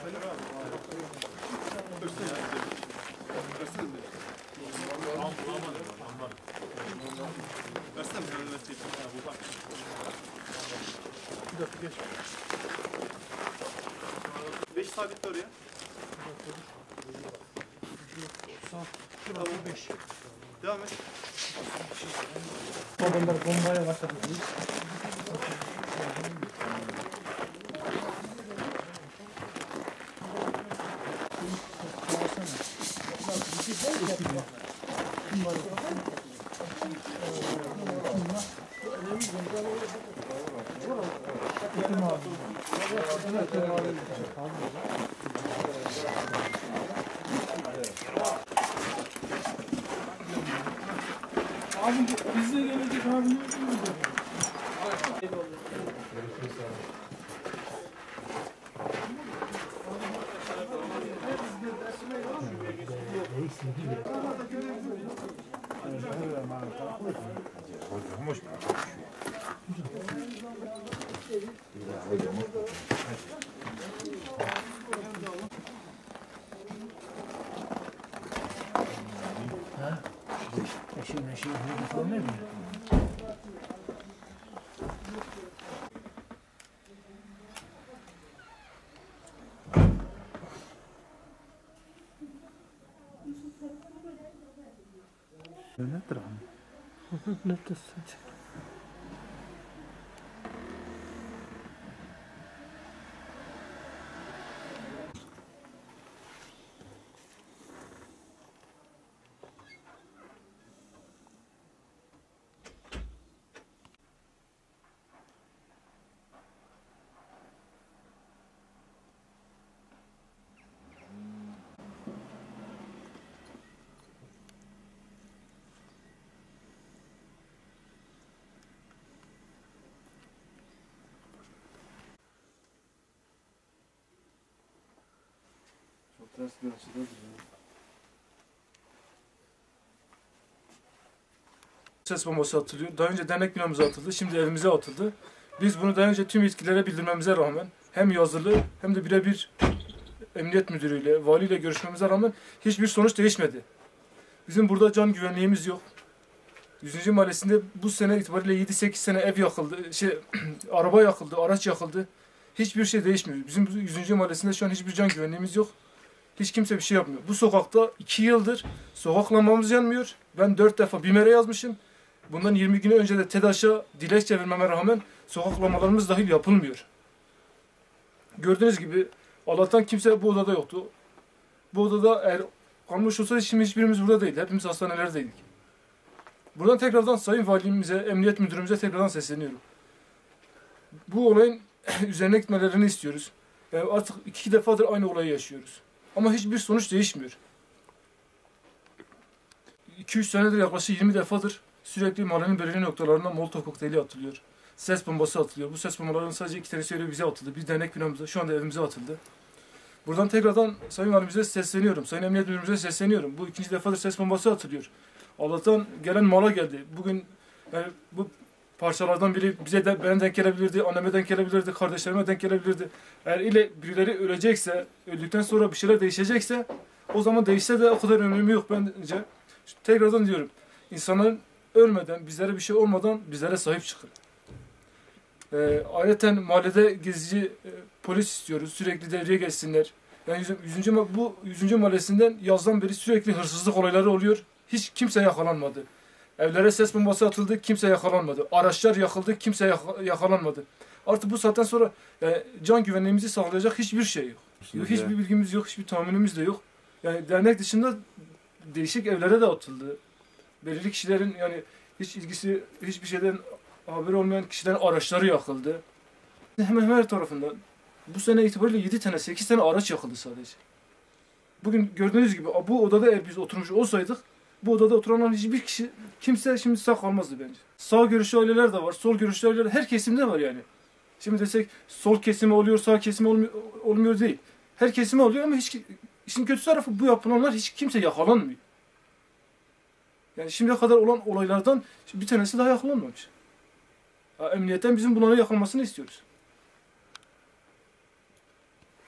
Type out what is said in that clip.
Bir dakika geç. 5 sabit oraya. Sağ. Tamam 5. Devam et. Adamlar bombaya başladı. Abi bize gelecek abi. Eşim falan ne mi? Nedir abi? Nedir? Ters bir açıda Ses bombası atılıyor. Daha önce dernek binamıza atıldı. Şimdi evimize atıldı. Biz bunu daha önce tüm yetkililere bildirmemize rağmen hem yazılı hem de birebir emniyet müdürüyle, valiyle görüşmemize rağmen hiçbir sonuç değişmedi. Bizim burada can güvenliğimiz yok. 100. Mahallesi'nde bu sene itibariyle 7-8 sene ev yakıldı, araba yakıldı, araç yakıldı. Hiçbir şey değişmiyor. Bizim 100. Mahallesi'nde şu an hiçbir can güvenliğimiz yok. Hiç kimse bir şey yapmıyor. Bu sokakta 2 yıldır sokak lambamız yanmıyor. Ben 4 defa BİMER'e yazmışım. Bundan 20 gün önce de TEDAŞ'a dilekçe vermeme rağmen sokak lambalarımız dahil yapılmıyor. Gördüğünüz gibi Allah'tan kimse bu odada yoktu. Bu odada eğer kalmış olsaydı şimdi hiçbirimiz burada değildi. Hepimiz hastanelerdeydik. Buradan tekrardan Sayın Valimize, Emniyet Müdürümüze tekrardan sesleniyorum. Bu olayın üzerine gitmelerini istiyoruz. Yani artık 2 defadır aynı olayı yaşıyoruz. Ama hiçbir sonuç değişmiyor. 2-3 senedir yaklaşık 20 defadır sürekli mahallenin belirli noktalarına Molotov kokteyli atılıyor. Ses bombası atılıyor. Bu ses bombalarının sadece 2 tanesi öyle bize atıldı. Bir dernek binamıza, şu anda evimize atıldı. Buradan tekrardan Sayın Valimize sesleniyorum. Sayın Emniyet Müdürümüze sesleniyorum. Bu 2. defadır ses bombası atılıyor. Allah'tan gelen mala geldi. Bugün yani bu parçalardan biri bize de bana denk gelebilirdi, anneme denk gelebilirdi, kardeşlerime denk gelebilirdi. Eğer ile birileri ölecekse, öldükten sonra bir şeyler değişecekse o zaman değişse de o kadar önemi yok bence. Tekrardan diyorum, insanların ölmeden, bizlere bir şey olmadan bizlere sahip çıkın. Ayrıca mahallede gezici polis istiyoruz. Sürekli devreye geçsinler. Yani 100. Mahallesi'nden yazdan beri sürekli hırsızlık olayları oluyor. Hiç kimse yakalanmadı. Evlere ses bombası atıldı, kimse yakalanmadı. Araçlar yakıldı, kimse yakalanmadı. Artık bu saatten sonra can güvenliğimizi sağlayacak hiçbir şey yok. Hiçbir bilgimiz yok, hiçbir tahminimiz de yok. Yani dernek dışında değişik evlere de atıldı. Belirli kişilerin yani hiç ilgisi, hiçbir şeyden haberi olmayan kişilerin araçları yakıldı. Hemen her tarafından bu sene itibariyle 7 tane, 8 tane araç yakıldı sadece. Bugün gördüğünüz gibi bu odada eğer biz oturmuş olsaydık bu odada oturanların hiçbir kişi, kimse şimdi sağ kalmazdı bence. Sağ görüşlü aileler de var, sol görüşlü aileler, her kesimde var yani. Şimdi desek sol kesimi oluyor, sağ kesimi olmuyor değil. Her kesimi oluyor ama işin kötü tarafı bu yapılanlar hiç kimse yakalanmıyor. Yani şimdiye kadar olan olaylardan bir tanesi daha yakalanmamış. Emniyetten bizim bunların yakalamasını istiyoruz.